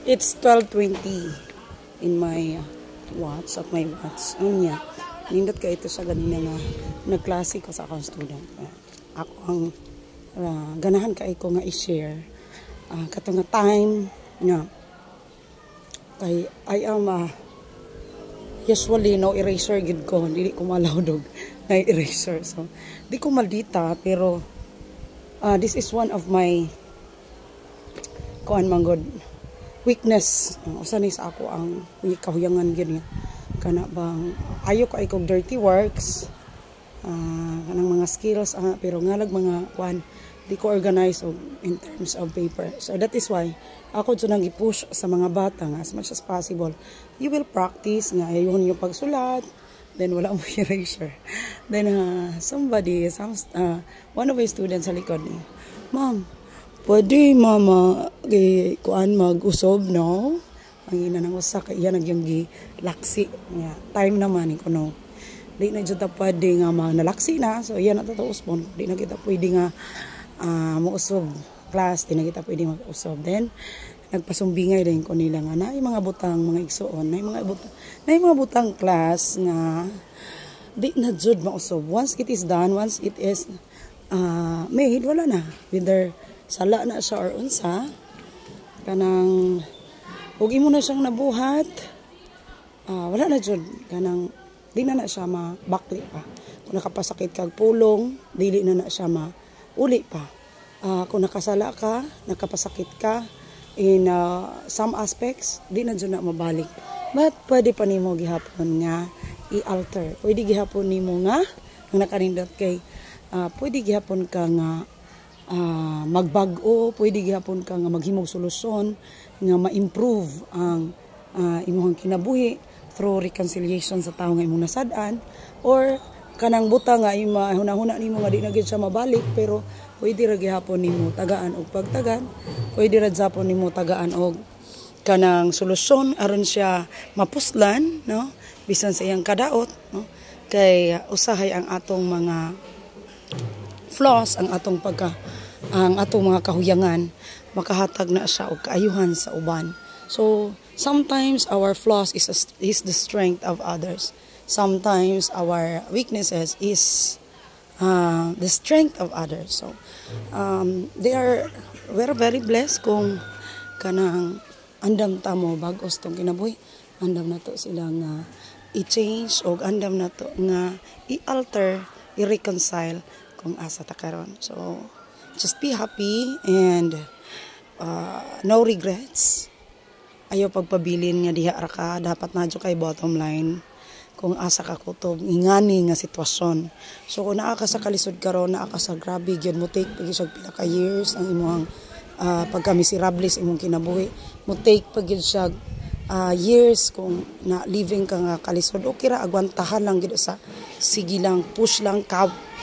It's 12:20 in my watch, at my watch. Ano niya? Nindot ka ito sa ganina nga nagklase ko sa akong student. Ako ang ganahan ka ko nga i-share. Kato nga time nga kay I am usually no eraser gid ko, dili ko malawdog na eraser. So di ko maldita pero this is one of my kuan man god weakness. Usa ni sa ako ang kahuyangan gid nga kana bang ayo ka ikog dirty works, kanang mga skills pero ngalag mga kuan di ko organize in terms of paper. So that is why ako dyan nang i-push sa mga bata nga as much as possible. You will practice nga ayun yung pagsulat, then wala mo erasure. Then one of my students sa likod niya, "Ma'am, pwede mama kuan mag-usob no?" Ang ina nang usa ka iya nagyang laksi nga time naman ko no. Di na jud ta pwede nga nalaksi na. So iya na to uspon. Di na kita pwede nga mausob class, di na kita pwede mag-usob. Then nagpasumbingay din ko nila nga na mga butang mga igsoon, na mga butang class nga di na jud mausob. Once it is done, once it is made, wala na. Whether sala na siya or unsa, kanang ug imo na siyang nabuhat, wala na jud kanang di na siya mabakli pa. Kung nakapasakit kag pulong, dili na siya mauli pa. Kung nakasala ka, nakapasakit ka in some aspects, di na jud na mabalik. But pwede pa nimo gihapon nga i-alter. Pwede gihapon nimo nga ang nakanindot kay pwede gihapon ka nga magbag-o, pwede gihapon ka nga maghimog solusyon nga ma-improve ang imong kinabuhi through reconciliation sa tawo nga imong nasad-an, or kanang buta nga hunahuna nimo nga di na gid siya mabalik, pero pwede ra gihapon nimo tagaan og pagtagan, pwede ra gyapon nimo tagaan og kanang solusyon aron siya mapuslan, no, bisan sa iyang kadaot, no, kay usahay ang atong mga flaws, ang atong mga kahuyangan makahatag na siya og kaayuhan sa uban. So sometimes our flaws is the strength of others. Sometimes our weaknesses is the strength of others. So we're very blessed kung kanang andam ta mo bag-os tong kinabuhi, andam na to sila nga i-change o andam na to nga i-alter, i-reconcile kung asa ta karon. So just be happy and no regrets. Ayaw pagpabilin nga diha ra ka, dapat nadyo kay bottom line kung asa ka kutob ingani nga sitwasyon. So kung naa ka sa kalisod karon, naa ka sa grabe gyud mo take pag siya pila ka years ang imong pagka-miserable sa imong kinabuhi, mo take pag siya years kung na living ka nga kalisod, okay ra agwantahan lang gid sa sige lang, push lang,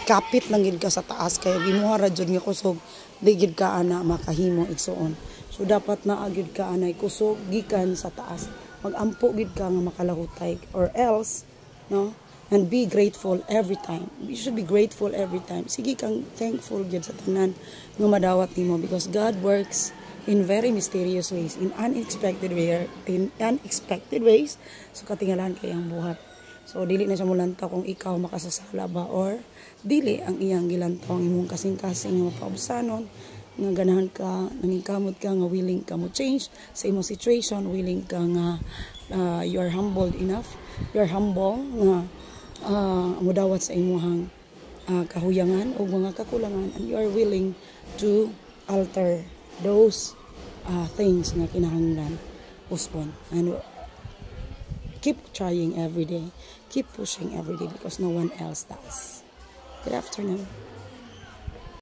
kapit lang gid ka sa taas kay gimuha ra jud nga kusog di gid ka ana makahimo igsuon. So dapat na agid ka anay kusog gikan sa taas, magampo gid ka nga makalahutay, or else no, and be grateful every time. You should be grateful every time. Sige kang thankful gid sa tanan nga madawat nimo, because God works in very mysterious ways, in unexpected ways. So katingalahan kay ang buhat. So dili na siya mulanta kung ikaw makasasala ba or dili ang iyang gilantaw imong kasing-kasing nga mapausanon nga ganahan ka, nangingkamot ka nga willing ka mo change sa imong situation, willing ka nga you are humble enough, you are humble nga mudawat sa imong kahuyangan o mga kakulangan, and you are willing to alter those things nga kinahanglan uspon. And keep trying every day, keep pushing every day, because no one else does. Good afternoon.